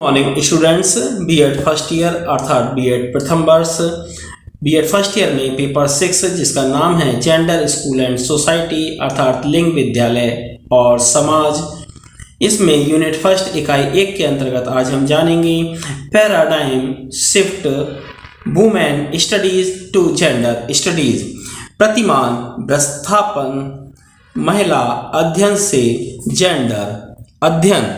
Morning students, BEd first year अर्थात BEd प्रथम वर्ष बीएड फर्स्ट ईयर में पेपर 6 जिसका नाम है जेंडर स्कूल एंड सोसाइटी अर्थात लिंग विद्यालय और समाज, इसमें यूनिट फर्स्ट इकाई 1 के अंतर्गत आज हम जानेंगे paradigm shift women studies to gender studies, प्रतिमान विस्थापन महिला अध्ययन से जेंडर अध्ययन।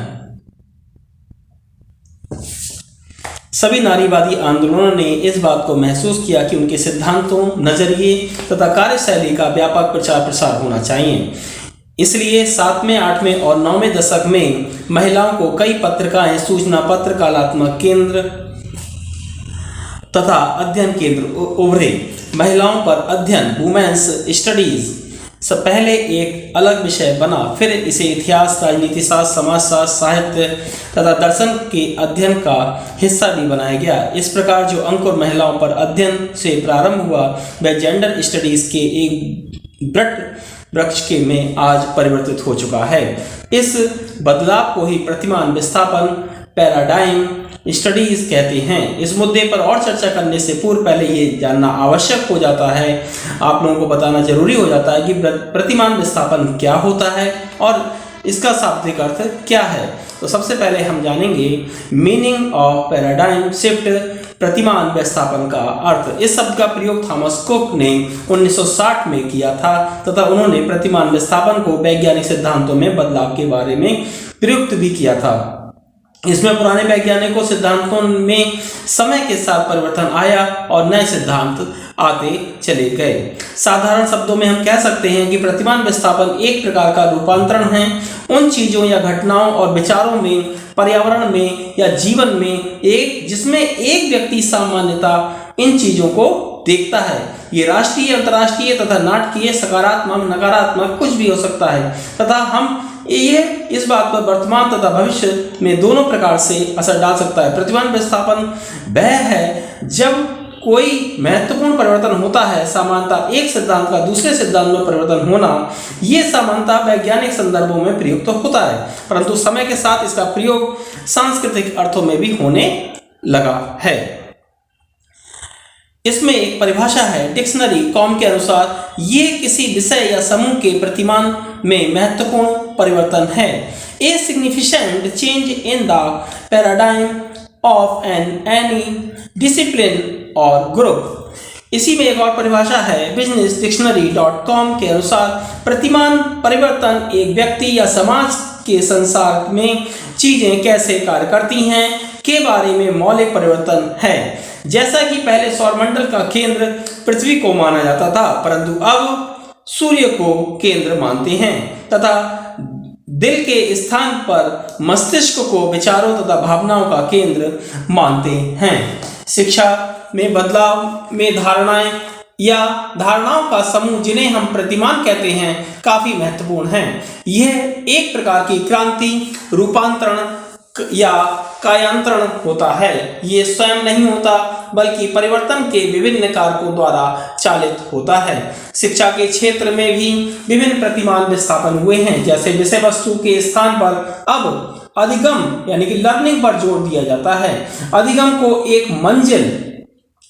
सभी नारीवादी आंदोलनों ने इस बात को महसूस किया कि उनके सिद्धांतों, नजरिए तथा कार्यशैली का व्यापक प्रचार प्रसार होना चाहिए। इसलिए 7वें, 8वें और 9वें दशक में महिलाओं को कई पत्रिकाएं, सूचना पत्र, कलात्मक केंद्र तथा अध्ययन केंद्र उभरे। महिलाओं पर अध्ययन वुमेन्स स्टडीज से पहले एक अलग विषय बना, फिर इसे इतिहास, राजनीति शास्त्र, समाजशास्त्र, साहित्य तथा दर्शन के अध्ययन का हिस्सा भी बनाया गया। इस प्रकार जो अंकुर महिलाओं पर अध्ययन से प्रारंभ हुआ वह जेंडर स्टडीज के एक वृक्ष के में आज परिवर्तित हो चुका है। इस बदलाव को ही प्रतिमान विस्थापन पैराडाइम स्टडीज कहते हैं। इस मुद्दे पर और चर्चा करने से पूर्व पहले ये जानना आवश्यक हो जाता है, आप लोगों को बताना जरूरी हो जाता है कि प्रतिमान विस्थापन क्या होता है और इसका शाब्दिक अर्थ क्या है। तो सबसे पहले हम जानेंगे मीनिंग ऑफ पैराडाइम शिफ्ट, प्रतिमान विस्थापन का अर्थ। इस शब्द का प्रयोग थॉमस कुक ने 1960 में किया था तथा उन्होंने प्रतिमान विस्थापन को वैज्ञानिक सिद्धांतों में बदलाव के बारे में प्रयुक्त भी किया था। इसमें पुराने वैज्ञानिकों सिद्धांतों में समय के साथ परिवर्तन आया और नए सिद्धांत आते चले गए। साधारण शब्दों में हम कह सकते हैं कि प्रतिमान विस्थापन एक प्रकार का रूपांतरण है उन चीजों या घटनाओं और विचारों में, पर्यावरण में या जीवन में जिसमें एक व्यक्ति सामान्यतः इन चीजों को देखता है। ये राष्ट्रीय, अंतर्राष्ट्रीय तथा नाटकीय, सकारात्मक, नकारात्मक कुछ भी हो सकता है तथा हम ये इस बात पर वर्तमान तथा भविष्य में दोनों प्रकार से असर डाल सकता है। प्रतिमान विस्थापन वह है जब कोई महत्वपूर्ण परिवर्तन होता है, सामान्यतः एक सिद्धांत का दूसरे सिद्धांत में परिवर्तन होना। ये सामान्यतः वैज्ञानिक संदर्भों में प्रयुक्त होता है, परंतु समय के साथ इसका प्रयोग सांस्कृतिक अर्थों में भी होने लगा है। इसमें एक परिभाषा है डिक्शनरी कॉम के अनुसार ये किसी विषय या समूह के प्रतिमान में महत्वपूर्ण परिवर्तन है। A significant change in the paradigm of any discipline और ग्रुप। इसी में एक और परिभाषा है बिजनेस डिक्शनरी.com के अनुसार प्रतिमान परिवर्तन एक व्यक्ति या समाज के संसार में चीजें कैसे कार्य करती हैं के बारे में मौलिक परिवर्तन है। जैसा कि पहले सौरमंडल का केंद्र पृथ्वी को माना जाता था, परंतु अब सूर्य को केंद्र मानते हैं तथा दिल के स्थान पर मस्तिष्क को विचारों तथा भावनाओं का केंद्र मानते हैं। शिक्षा में बदलाव में धारणाएं या धारणाओं का समूह जिन्हें हम प्रतिमान कहते हैं काफी महत्वपूर्ण हैं। यह एक प्रकार की क्रांति, रूपांतरण या कायांतरण होता है। ये स्वयं नहीं होता बल्कि परिवर्तन के विभिन्न कारकों द्वारा चालित होता है। शिक्षा के क्षेत्र में भी विभिन्न प्रतिमान विस्थापन हुए हैं, जैसे विषय वस्तु के स्थान पर अब अधिगम यानी कि लर्निंग पर जोर दिया जाता है। अधिगम को एक मंजिल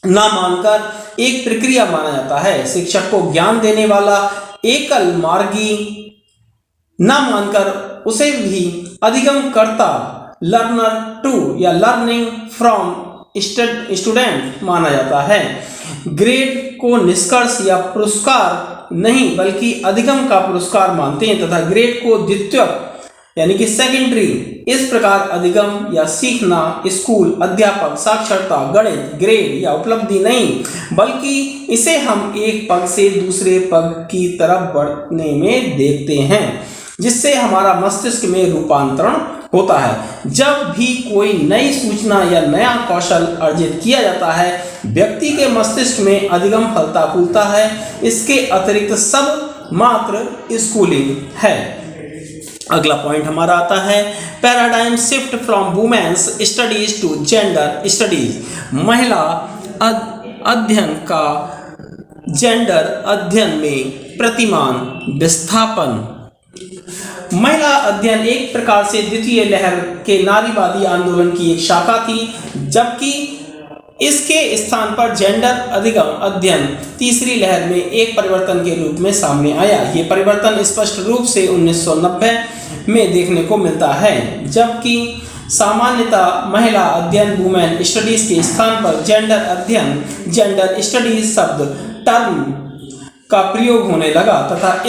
ना मानकर एक प्रक्रिया माना जाता है। शिक्षक को ज्ञान देने वाला एकल मार्गी ना मानकर उसे भी अधिगम करता लर्नर टू या लर्निंग फ्रॉम स्टूडेंट माना जाता है। ग्रेड को निष्कर्ष या पुरस्कार नहीं बल्कि अधिगम का पुरस्कार मानते हैं तथा ग्रेड को द्वितीयक यानी कि सेकेंडरी। इस प्रकार अधिगम या सीखना स्कूल, अध्यापक, साक्षरता, गणित, ग्रेड या उपलब्धि नहीं बल्कि इसे हम एक पग से दूसरे पग की तरफ बढ़ने में देखते हैं, जिससे हमारा मस्तिष्क में रूपांतरण होता है। जब भी कोई नई सूचना या नया कौशल अर्जित किया जाता है, व्यक्ति के मस्तिष्क में अधिगम फलता फूलता है। इसके अतिरिक्त सब मात्र स्कूलिंग है। अगला पॉइंट हमारा आता है paradigm shift from women's studies to gender studies, महिला अध्ययन का जेंडर अध्ययन में प्रतिमान विस्थापन। महिला अध्ययन एक प्रकार से द्वितीय लहर के नारीवादी आंदोलन की एक शाखा थी, जबकि इसके स्थान पर जेंडर अधिगम अध्ययन तीसरी लहर में एक परिवर्तन के रूप में सामने आया। ये परिवर्तन स्पष्ट रूप से 1990 में देखने को मिलता है, जबकि सामान्यतः महिला अध्ययन वुमेन स्टडीज के स्थान पर जेंडर अध्ययन जेंडर स्टडीज शब्द टर्म का प्रयोग होने लगा तथा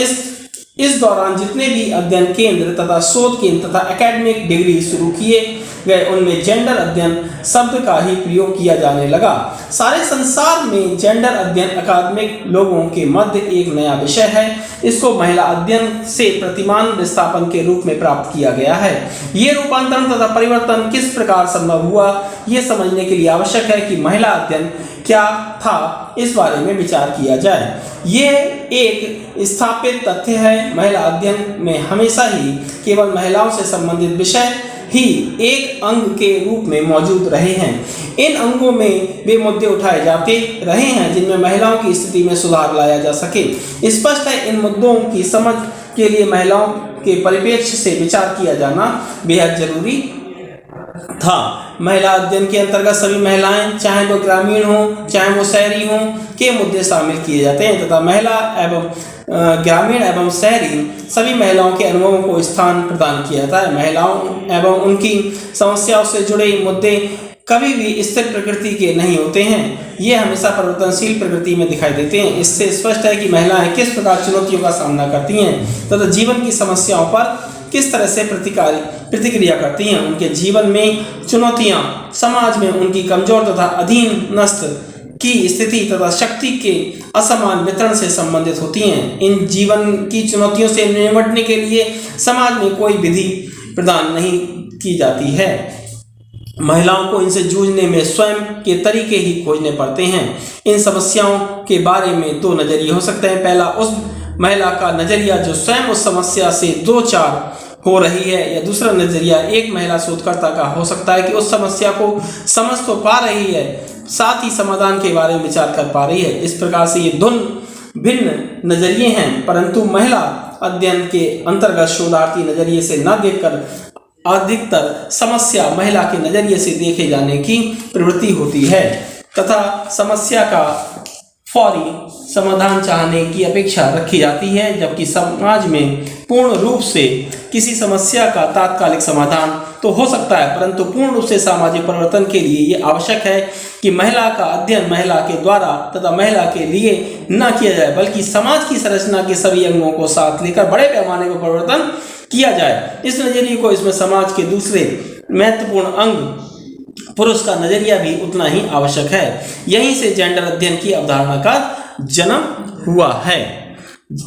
इस दौरान जितने भी अध्ययन केंद्र तथा शोध केंद्र तथा एकेडमिक डिग्री शुरू किए गए उनमें जेंडर अध्ययन शब्द का ही प्रयोग किया जाने लगा। सारे संसार में जेंडर अध्ययन अकादमिक लोगों के मध्य एक नया विषय है। इसको महिला अध्ययन से प्रतिमान विस्थापन के रूप में प्राप्त किया गया है। ये रूपांतरण तथा परिवर्तन किस प्रकार संभव हुआ, ये समझने के लिए आवश्यक है कि महिला अध्ययन क्या था, इस बारे में विचार किया जाए। ये एक स्थापित तथ्य है, महिला अध्ययन में हमेशा ही केवल महिलाओं से संबंधित विषय ही एक अंग के रूप में मौजूद रहे हैं। इन अंगों में वे मुद्दे उठाए जाते रहे हैं जिनमें महिलाओं की स्थिति में सुधार लाया जा सके। स्पष्ट है, इन मुद्दों की समझ के लिए महिलाओं के परिप्रेक्ष्य से विचार किया जाना बेहद जरूरी था। महिला अध्ययन के अंतर्गत सभी महिलाएं, चाहे वो ग्रामीण हो चाहे वो शहरी हो, के मुद्दे शामिल किए जाते हैं तथा महिला एवं ग्रामीण एवं शहरी सभी महिलाओं के अनुभवों को स्थान प्रदान किया जाता है। महिलाओं एवं उनकी समस्याओं से जुड़े मुद्दे कभी भी स्थिर प्रकृति के नहीं होते हैं, ये हमेशा परिवर्तनशील प्रकृति में दिखाई देते हैं। इससे स्पष्ट है कि महिलाएं किस प्रकार चुनौतियों का सामना करती हैं तथा जीवन की समस्याओं पर किस तरह से प्रतिक्रिया करती हैं। उनके जीवन में चुनौतियां समाज में उनकी कमजोर तथा अधीनस्थ की स्थिति तथा शक्ति के असमान वितरण से संबंधित होती हैं। इन जीवन की चुनौतियों से निपटने के लिए समाज में कोई विधि प्रदान नहीं की जाती है। महिलाओं को इनसे जूझने में स्वयं के तरीके ही खोजने पड़ते हैं। इन समस्याओं के बारे में दो नजरिए हो सकते हैं। पहला, उस महिला का नजरिया जो स्वयं उस समस्या से दो चार हो रही है, या दूसरा नजरिया एक महिला शोधकर्ता का हो सकता है कि उस समस्या को समझ तो पा रही है, साथ ही समाधान के बारे में विचार कर पा रही है। इस प्रकार से ये दोनों भिन्न नजरिए हैं, परंतु महिला अध्ययन के अंतर्गत शोधार्थी नजरिए से न देखकर अधिकतर समस्या महिला के नजरिए से देखे जाने की प्रवृत्ति होती है तथा समस्या का फौरी समाधान चाहने की अपेक्षा रखी जाती है, जबकि समाज में पूर्ण रूप से किसी समस्या का तात्कालिक समाधान तो हो सकता है, परंतु पूर्ण रूप से सामाजिक परिवर्तन के लिए ये आवश्यक है कि महिला का अध्ययन महिला के द्वारा तथा महिला के लिए न किया जाए, बल्कि समाज की संरचना के सभी अंगों को साथ लेकर बड़े पैमाने पर परिवर्तन किया जाए। इस नजरिए को इसमें समाज के दूसरे महत्वपूर्ण अंग पुरुष का नजरिया भी उतना ही आवश्यक है। यहीं से जेंडर अध्ययन की अवधारणा का जन्म हुआ है,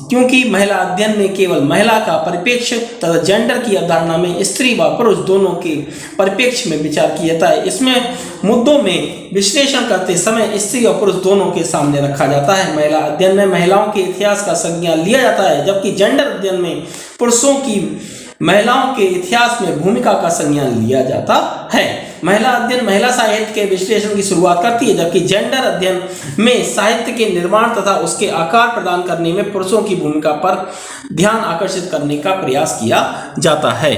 क्योंकि महिला अध्ययन में केवल महिला का परिप्रेक्ष्य तथा जेंडर की अवधारणा में स्त्री व पुरुष दोनों के परिप्रेक्ष्य में विचार किया जाता है। इसमें मुद्दों में विश्लेषण करते समय स्त्री और पुरुष दोनों के सामने रखा जाता है। महिला अध्ययन में महिलाओं के इतिहास का संज्ञान लिया जाता है, जबकि जेंडर अध्ययन में पुरुषों की महिलाओं के इतिहास में भूमिका का संज्ञान लिया जाता है। महिला अध्ययन महिला साहित्य के विश्लेषण की शुरुआत करती है, जबकि जेंडर अध्ययन में साहित्य के निर्माण तथा उसके आकार प्रदान करने में पुरुषों की भूमिका पर ध्यान आकर्षित करने का प्रयास किया जाता है।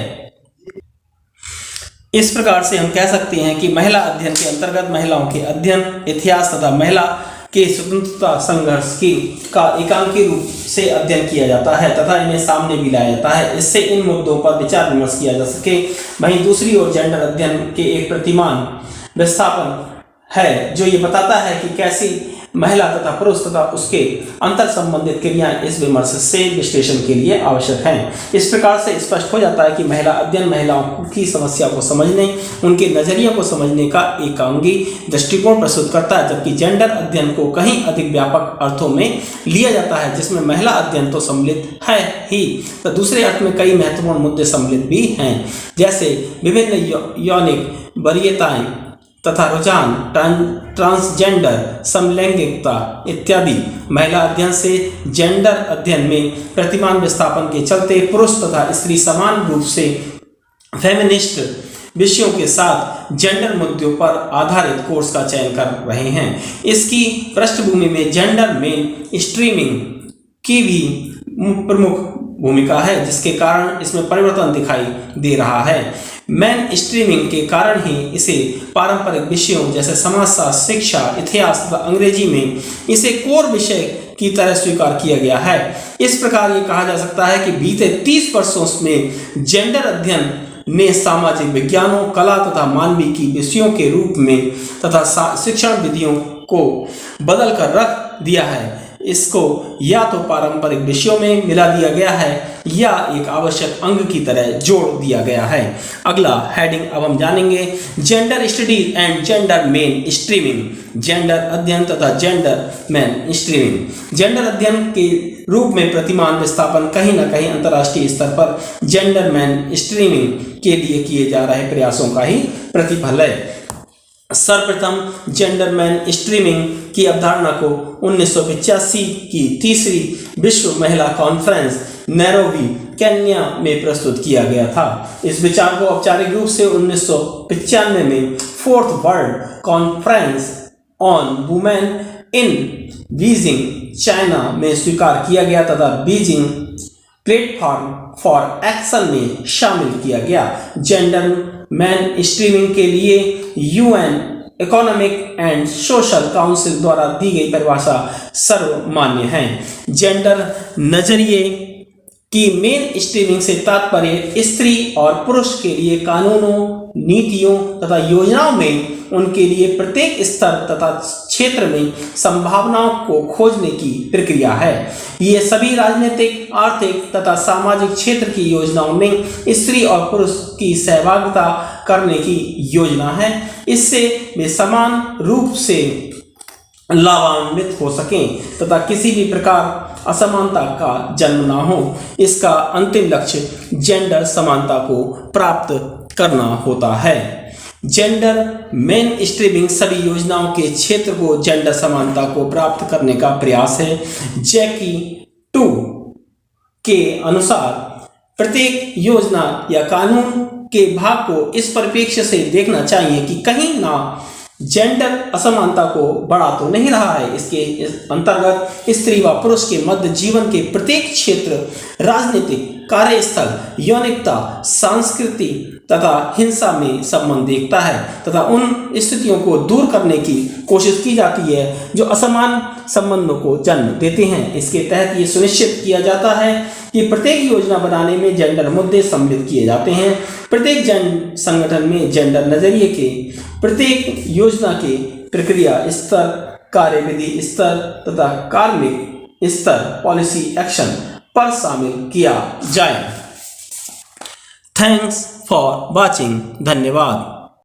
इस प्रकार से हम कह सकते हैं कि महिला अध्ययन के अंतर्गत महिलाओं के अध्ययन, इतिहास तथा महिला के स्वतंत्रता संघर्ष का एकांकी रूप से अध्ययन किया जाता है तथा इन्हें सामने भी लाया जाता है। इससे इन मुद्दों पर विचार विमर्श किया जा सके। वहीं दूसरी ओर जेंडर अध्ययन के एक प्रतिमान विस्थापन है जो ये बताता है कि कैसी महिला तथा पुरुष तथा उसके अंतर संबंधित क्रियाएं इस विमर्श से विश्लेषण के लिए आवश्यक हैं। इस प्रकार से स्पष्ट हो जाता है कि महिला अध्ययन महिलाओं की समस्या को समझने, उनके नजरियों को समझने का एकांगी दृष्टिकोण प्रस्तुत करता है, जबकि जेंडर अध्ययन को कहीं अधिक व्यापक अर्थों में लिया जाता है, जिसमें महिला अध्ययन तो सम्मिलित है ही, तो दूसरे अर्थ में कई महत्वपूर्ण मुद्दे सम्मिलित भी हैं, जैसे विभिन्न यौनिक वरीयताएं तथा रुझान, ट्रांसजेंडर, समलैंगिकता इत्यादि। महिला अध्ययन से जेंडर अध्ययन में प्रतिमान विस्थापन के चलते पुरुष तथा स्त्री समान रूप से फेमिनिस्ट विषयों के साथ जेंडर मुद्दों पर आधारित कोर्स का चयन कर रहे हैं। इसकी पृष्ठभूमि में जेंडर मेन स्ट्रीमिंग की भी प्रमुख भूमिका है, जिसके कारण इसमें परिवर्तन दिखाई दे रहा है। मेन स्ट्रीमिंग के कारण ही इसे पारंपरिक विषयों जैसे समाजशास्त्र, शिक्षा, इतिहास तथा अंग्रेजी में इसे कोर विषय की तरह स्वीकार किया गया है। इस प्रकार ये कहा जा सकता है कि बीते 30 वर्षों में जेंडर अध्ययन ने सामाजिक विज्ञानों, कला तथा मानविकी विषयों के रूप में तथा शिक्षण विधियों को बदल कर रख दिया है। इसको या तो पारंपरिक विषयों में मिला दिया गया है या एक आवश्यक अंग की तरह जोड़ दिया गया है। अगला हेडिंग अब हम जानेंगे gender studies and gender main streaming, gender अध्ययन तथा जेंडर मेन स्ट्रीमिंग। जेंडर अध्ययन के रूप में प्रतिमान विस्थापन कहीं न कहीं अंतर्राष्ट्रीय स्तर पर जेंडर मेन स्ट्रीमिंग के लिए किए जा रहे प्रयासों का ही प्रतिफल है। सर्वप्रथम जेंडर मेन स्ट्रीमिंग की अवधारणा को 1985 की तीसरी विश्व महिला कॉन्फ्रेंस नैरोबी, केन्या में प्रस्तुत किया गया था। इस विचार को औपचारिक रूप से 1995 में fourth world conference on women in Beijing, China में स्वीकार किया गया तथा बीजिंग प्लेटफॉर्म फॉर एक्शन में शामिल किया गया। जेंडर मेन स्ट्रीमिंग के लिए UN economic and social council द्वारा दी गई परिभाषा सर्वमान्य है। जेंडर नजरिए की मेन स्ट्रीमिंग से तात्पर्य स्त्री और पुरुष के लिए कानूनों, नीतियों तथा योजनाओं में उनके लिए प्रत्येक स्तर तथा क्षेत्र में संभावनाओं को खोजने की प्रक्रिया है। ये सभी राजनीतिक, आर्थिक तथा सामाजिक क्षेत्र की योजनाओं में स्त्री और पुरुष की सहभागिता करने की योजना है। इससे वे समान रूप से लाभान्वित हो सकें तथा किसी भी प्रकार असमानता का जन्म ना हो। इसका अंतिम लक्ष्य जेंडर समानता को प्राप्त करना होता है। जेंडर मेन स्ट्रीमिंग सभी योजनाओं के क्षेत्र को जेंडर समानता को प्राप्त करने का प्रयास है। जैकी 2 के अनुसार प्रत्येक योजना या कानून के भाग को इस परिप्रेक्ष्य से देखना चाहिए कि कहीं ना जेंडर असमानता को बढ़ा तो नहीं रहा है। इसके अंतर्गत स्त्री व पुरुष के मध्य जीवन के प्रत्येक क्षेत्र, राजनीतिक, कार्यस्थल, यौनिकता, संस्कृति तथा हिंसा में संबंध देखता है तथा उन स्थितियों को दूर करने की कोशिश की जाती है जो असमान संबंधों को जन्म देते हैं। इसके तहत ये सुनिश्चित किया जाता है कि प्रत्येक योजना बनाने में जेंडर मुद्दे सम्मिलित किए जाते हैं। प्रत्येक संगठन में जेंडर नजरिए के प्रत्येक योजना की प्रक्रिया स्तर, कार्यविधि स्तर तथा कार्मिक स्तर, पॉलिसी एक्शन पर शामिल किया जाए। Thanks for watching. धन्यवाद।